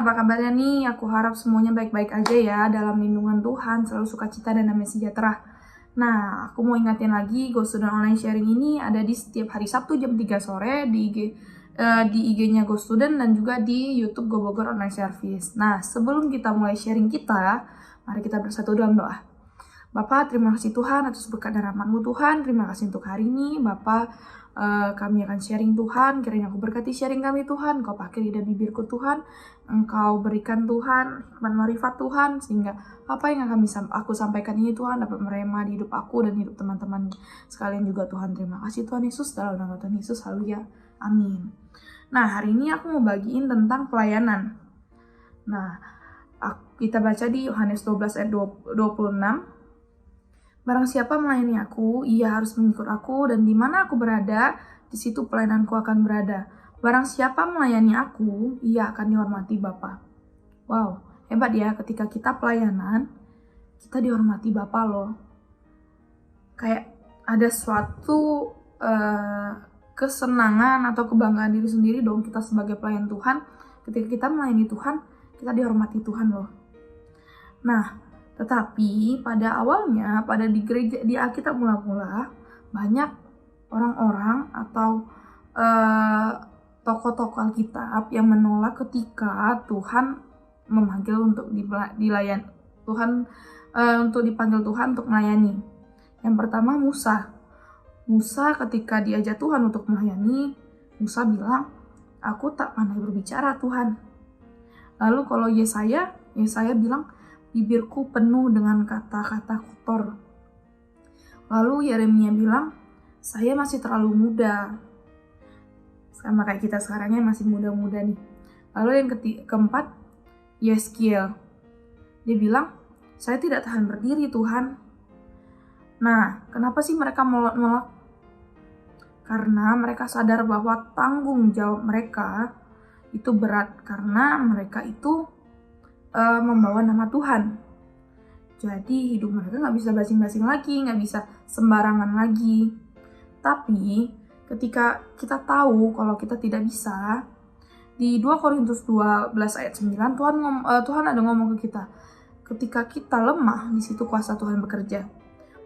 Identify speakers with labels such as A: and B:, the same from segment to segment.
A: apa kabarnya nih? Aku harap semuanya baik-baik aja ya, dalam lindungan Tuhan, selalu sukacita dan damai sejahtera. Nah, aku mau ingatin lagi, Go Student Online Sharing ini ada di setiap hari Sabtu jam 3 sore di IG-nya Go Student dan juga di YouTube Go Bogor Online Service. Nah, sebelum kita mulai sharing kita, mari kita bersatu dalam doa. Bapak, terima kasih Tuhan atas berkat dan rahmat-Mu Tuhan. Terima kasih untuk hari ini. Bapak, kami akan sharing Tuhan. Kiranya Aku berkati sharing kami Tuhan. Kau pakai lidah bibirku Tuhan. Engkau berikan Tuhan hikmat marifat Tuhan. Sehingga apa yang akan aku sampaikan ini Tuhan dapat merema di hidup aku dan hidup teman-teman sekalian juga Tuhan. Terima kasih Tuhan Yesus. Dalam nama Tuhan Yesus. Haleluya. Amin. Nah, hari ini aku mau bagiin tentang pelayanan. Nah, kita baca di Yohanes 12 ayat 26. Barang siapa melayani aku, ia harus mengikut aku, dan di mana aku berada, di situ pelayananku akan berada. Barang siapa melayani aku, ia akan dihormati Bapa. Wow, hebat ya, ketika kita pelayanan, kita dihormati Bapa loh. Kayak ada suatu kesenangan atau kebanggaan diri sendiri dong kita sebagai pelayan Tuhan. Ketika kita melayani Tuhan, kita dihormati Tuhan loh. Nah, tetapi pada awalnya, pada di gereja, di Alkitab mula-mula, banyak orang-orang atau tokoh-tokoh Alkitab yang menolak ketika Tuhan memanggil untuk dilayani. Untuk dipanggil Tuhan untuk melayani. Yang pertama Musa. Musa ketika diajak Tuhan untuk melayani, Musa bilang, "Aku tak pandai berbicara Tuhan." Lalu kalau Yesaya bilang, "Bibirku penuh dengan kata-kata kotor." Lalu Yeremia bilang, "Saya masih terlalu muda." Sama kayak kita sekarangnya masih muda-muda nih. Lalu yang keempat, Yeskiel. Dia bilang, "Saya tidak tahan berdiri Tuhan." Nah, kenapa sih mereka menolak? Karena mereka sadar bahwa tanggung jawab mereka itu berat. Karena mereka itu membawa nama Tuhan. Jadi hidup mereka gak bisa basing-basing lagi, gak bisa sembarangan lagi. Tapi ketika kita tahu kalau kita tidak bisa, di 2 Korintus 12 ayat 9 Tuhan ada ngomong ke kita, ketika kita lemah, di situ kuasa Tuhan bekerja.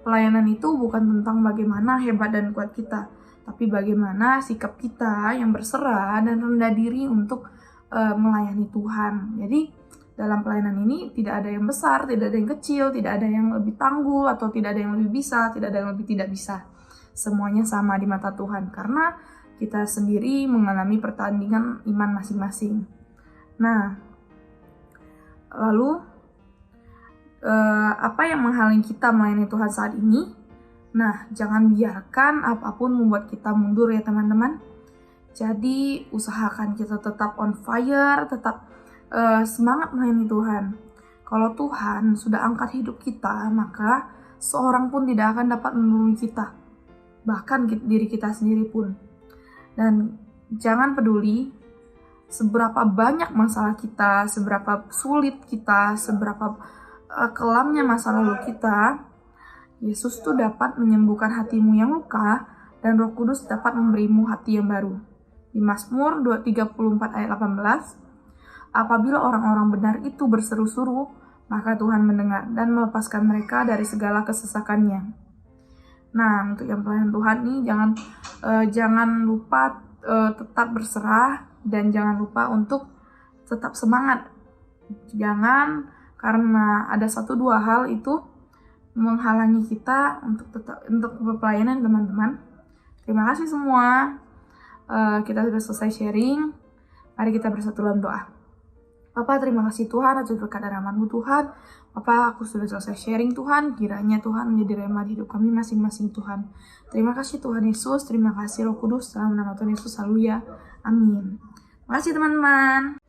A: Pelayanan itu bukan tentang bagaimana hebat dan kuat kita, tapi bagaimana sikap kita yang berserah dan rendah diri untuk melayani Tuhan. Jadi dalam pelayanan ini tidak ada yang besar, tidak ada yang kecil, tidak ada yang lebih tangguh, atau tidak ada yang lebih bisa, tidak ada yang lebih tidak bisa. Semuanya sama di mata Tuhan, karena kita sendiri mengalami pertandingan iman masing-masing. Nah, lalu apa yang menghalangi kita melayani Tuhan saat ini? Nah, jangan biarkan apapun membuat kita mundur ya teman-teman. Jadi usahakan kita tetap on fire, tetap semangat melayani Tuhan. Kalau Tuhan sudah angkat hidup kita, maka seorang pun tidak akan dapat menolong kita, bahkan diri kita sendiri pun. Dan jangan peduli seberapa banyak masalah kita, seberapa sulit kita, seberapa kelamnya masa lalu kita, Yesus tuh dapat menyembuhkan hatimu yang luka, dan Roh Kudus dapat memberimu hati yang baru. Di Mazmur 34 ayat 18, apabila orang-orang benar itu berseru-seru, maka Tuhan mendengar dan melepaskan mereka dari segala kesesakannya. Nah, untuk yang pelayan Tuhan nih, jangan lupa tetap berserah, dan jangan lupa untuk tetap semangat. Jangan karena ada 1-2 hal itu menghalangi kita untuk pelayanan teman-teman. Terima kasih semua. Kita sudah selesai sharing. Mari kita bersatu dalam doa. Bapak, terima kasih Tuhan atas berkat dan rahmat-Mu Tuhan. Bapak, aku sudah selesai sharing Tuhan. Kiranya Tuhan menjadi rema di hidup kami masing-masing Tuhan. Terima kasih Tuhan Yesus. Terima kasih Roh Kudus. Dalam nama Tuhan Yesus. Haleluya. Amin. Terima kasih teman-teman.